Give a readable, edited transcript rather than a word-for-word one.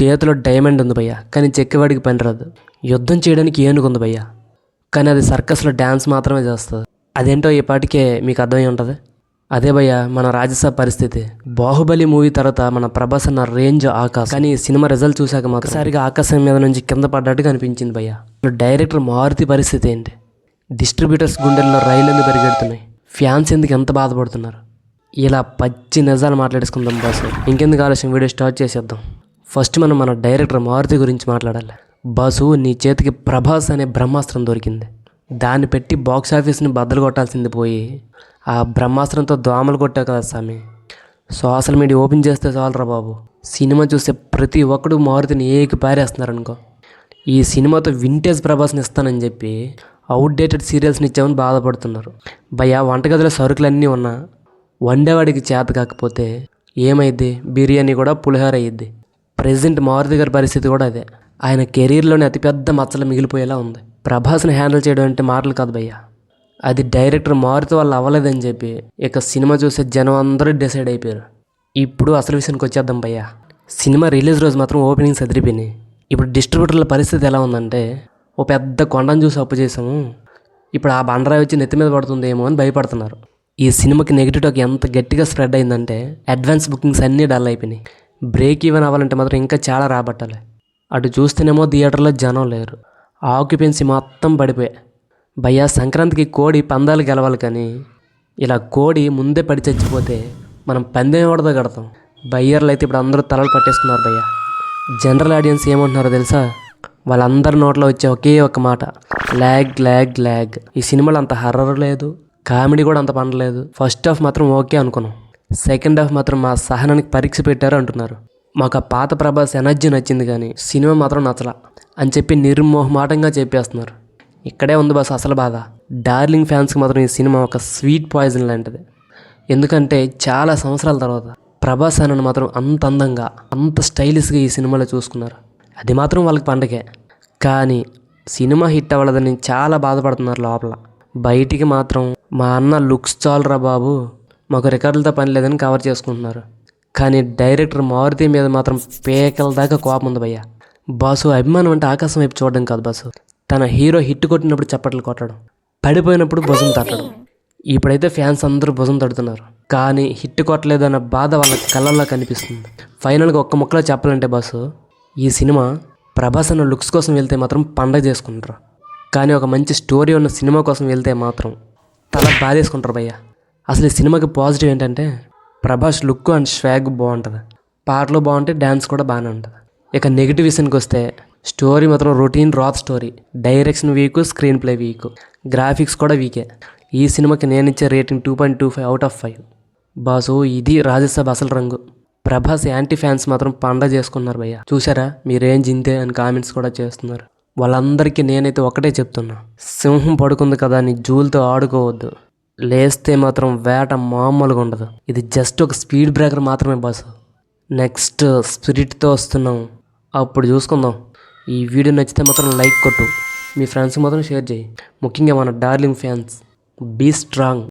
చేతిలో డైమండ్ ఉంది భయ్య, కానీ చెక్కేవాడికి పని రాదు. యుద్ధం చేయడానికి ఏనుగు ఉంది భయ్య, కానీ అది సర్కస్లో డ్యాన్స్ మాత్రమే చేస్తుంది. అదేంటో ఈ పాటికే మీకు అర్థమై ఉంటుంది. అదే భయ్య మన రాజసాబ్ పరిస్థితి. బాహుబలి మూవీ తర్వాత మన ప్రభాస్ అన్న రేంజ్ ఆకాశం, కానీ సినిమా రిజల్ట్ చూశాక మాత్రం ఆకాశం మీద నుంచి కింద పడ్డట్టుగా అనిపించింది భయ్య. డైరెక్టర్ మారుతి పరిస్థితి ఏంటి? డిస్ట్రిబ్యూటర్స్ గుండెల్లో రైళ్లన్నీ పరిగెడుతున్నాయి. ఫ్యాన్స్ ఎందుకు ఎంత బాధపడుతున్నారు? ఇలా పచ్చి నిజాలు మాట్లాడేసుకుందాం బాసు. ఇంకెందుకు ఆలస్యం, వీడియో స్టార్ట్ చేసేద్దాం. ఫస్ట్ మనం మన డైరెక్టర్ మారుతి గురించి మాట్లాడాలి. బాసు, నీ చేతికి ప్రభాస్ అనే బ్రహ్మాస్త్రం దొరికింది. దాన్ని పెట్టి బాక్స్ ఆఫీస్ని బద్దలు కొట్టాల్సింది పోయి ఆ బ్రహ్మాస్త్రంతో దోమలు కొట్టావు కదా స్వామి. సోషల్ మీడియా ఓపెన్ చేస్తే చాలరా బాబు, సినిమా చూస్తే ప్రతి ఒక్కడు మారుతిని ఏకి పారేస్తున్నారు అనుకో. ఈ సినిమాతో వింటేజ్ ప్రభాస్ని ఇస్తానని చెప్పి అవుట్డేటెడ్ సీరియల్స్ని ఇచ్చామని బాధపడుతున్నారు. భయ్యా, వంటగదిలో సరుకులన్నీ ఉన్నా వండేవాడికి చేత కాకపోతే ఏమైద్ది? బిర్యానీ కూడా పులిహోర అయ్యిద్ది. ప్రెజెంట్ మారుతి గారి పరిస్థితి కూడా అదే. ఆయన కెరీర్లోనే అతిపెద్ద మచ్చలు మిగిలిపోయేలా ఉంది. ప్రభాస్ని హ్యాండిల్ చేయడం అంటే మాటలు కాదు భయ్య. అది డైరెక్టర్ మారుతి వల్ల అవ్వలేదని చెప్పి ఇక సినిమా చూసే జనం అందరూ డిసైడ్ అయిపోయారు. ఇప్పుడు అసలు విషయానికి వచ్చేద్దాం భయ్య. సినిమా రిలీజ్ రోజు మాత్రం ఓపెనింగ్స్ అదిరిపోయినాయి. ఇప్పుడు డిస్ట్రిబ్యూటర్ల పరిస్థితి ఎలా ఉందంటే, ఓ పెద్ద కొండను చూసి అప్పు చేసాము, ఇప్పుడు ఆ బండరాయి వచ్చి నెత్తి మీద పడుతుందేమో అని భయపడుతున్నారు. ఈ సినిమాకి నెగిటివ్ టాక్ ఎంత గట్టిగా స్ప్రెడ్ అయిందంటే అడ్వాన్స్ బుకింగ్స్ అన్నీ డల్ అయిపోయినాయి. బ్రేక్ ఈవెన్ అవ్వాలంటే మాత్రం ఇంకా చాలా రాబట్టాలి. అటు చూస్తేనేమో థియేటర్లో జనం లేరు, ఆక్యుపెన్సీ మొత్తం పడిపోయాయి. భయ్యా, సంక్రాంతికి కోడి పందాలు గెలవాలి, కానీ ఇలా కోడి ముందే పడి చచ్చిపోతే మనం పందెం ఎవడదో కడతాం. బయ్యర్లు అయితే ఇప్పుడు అందరూ తలలు పట్టేసుకున్నారు భయ్యా. జనరల్ ఆడియన్స్ ఏమంటున్నారో తెలుసా? వాళ్ళందరి నోట్లో వచ్చే ఒకే ఒక మాట, ల్యాగ్ ల్యాగ్ ల్యాగ్. ఈ సినిమాలో అంత హర్రర్ లేదు, కామెడీ కూడా అంత పండలేదు. ఫస్ట్ హాఫ్ మాత్రం ఓకే అనుకున్నాం, సెకండ్ హాఫ్ మాత్రం మా సహనానికి పరీక్ష పెట్టారు అంటున్నారు. మాకు ఆ పాత ప్రభాస్ ఎనర్జీ నచ్చింది, కానీ సినిమా మాత్రం నచ్చలా అని చెప్పి నిర్మోహమాటంగా చెప్పేస్తున్నారు. ఇక్కడే ఉంది బస్ అసలు బాధ. డార్లింగ్ ఫ్యాన్స్కి మాత్రం ఈ సినిమా ఒక స్వీట్ పాయిజన్ లాంటిది. ఎందుకంటే చాలా సంవత్సరాల తర్వాత ప్రభాస్ అన్నను మాత్రం అంత అందంగా, అంత స్టైలిష్గా ఈ సినిమాలో చూసుకున్నారు. అది మాత్రం వాళ్ళకి పండగే. కానీ సినిమా హిట్ అవ్వలేదని చాలా బాధపడుతున్నారు లోపల. బయటికి మాత్రం మా అన్న లుక్స్ చాలురా బాబు, మాకు రికార్డులతో పని లేదని కవర్ చేసుకుంటున్నారు. కానీ డైరెక్టర్ మారుతి మీద మాత్రం పేకల దాకా కోపం ఉంది భయ్య. బాసు, అభిమానం అంటే ఆకాశం వైపు చూడడం కాదు బాసు. తన హీరో హిట్ కొట్టినప్పుడు చప్పట్లు కొట్టడం, పడిపోయినప్పుడు భుజం తట్టడం. ఇప్పుడైతే ఫ్యాన్స్ అందరూ భుజం తడుతున్నారు, కానీ హిట్ కొట్టలేదన్న బాధ వాళ్ళ కళ్ళల్లో కనిపిస్తుంది. ఫైనల్గా ఒక్క ముక్కలో చెప్పాలంటే బాసు, ఈ సినిమా ప్రభాస్ అన్న లుక్స్ కోసం వెళ్తే మాత్రం పండగ చేసుకుంటారు, కానీ ఒక మంచి స్టోరీ ఉన్న సినిమా కోసం వెళ్తే మాత్రం తల బాధేసుకుంటారు భయ్య. అసలు ఈ సినిమాకి పాజిటివ్ ఏంటంటే ప్రభాస్ లుక్ అండ్ స్వాగ్ బాగుంటుంది, పాటలు బాగుంటాయి, డ్యాన్స్ కూడా బాగానే ఉంటుంది. ఇక నెగిటివ్ విషయానికి వస్తే స్టోరీ మాత్రం రొటీన్ రాత్ story, direction weak, screenplay weak, graphics కూడా వీకే. ఈ సినిమాకి నేను ఇచ్చే రేటింగ్ 2.25 అవుట్ ఆఫ్ 5. బాసు, ఇది రాజసాబ్ అసలు రంగు. ప్రభాస్ యాంటీ ఫ్యాన్స్ మాత్రం పండగ చేసుకున్నారు భయ్య. చూసారా, మీ రేంజ్ ఇంతే అని కామెంట్స్ కూడా చేస్తున్నారు. వాళ్ళందరికీ నేనైతే ఒకటే చెప్తున్నా, సింహం పడుకుంది కదా అని జూలతో ఆడుకోవద్దు. లేస్తే మాత్రం వేట మామూలుగా ఉండదు. ఇది జస్ట్ ఒక స్పీడ్ బ్రేకర్ మాత్రమే బాసు. నెక్స్ట్ స్పిరిట్తో వస్తున్నాం, అప్పుడు చూసుకుందాం. ఈ వీడియో నచ్చితే మాత్రం లైక్ కొట్టు, మీ ఫ్రెండ్స్కి మాత్రం షేర్ చేయి. ముఖ్యంగా మన డార్లింగ్ ఫ్యాన్స్, బీ స్ట్రాంగ్.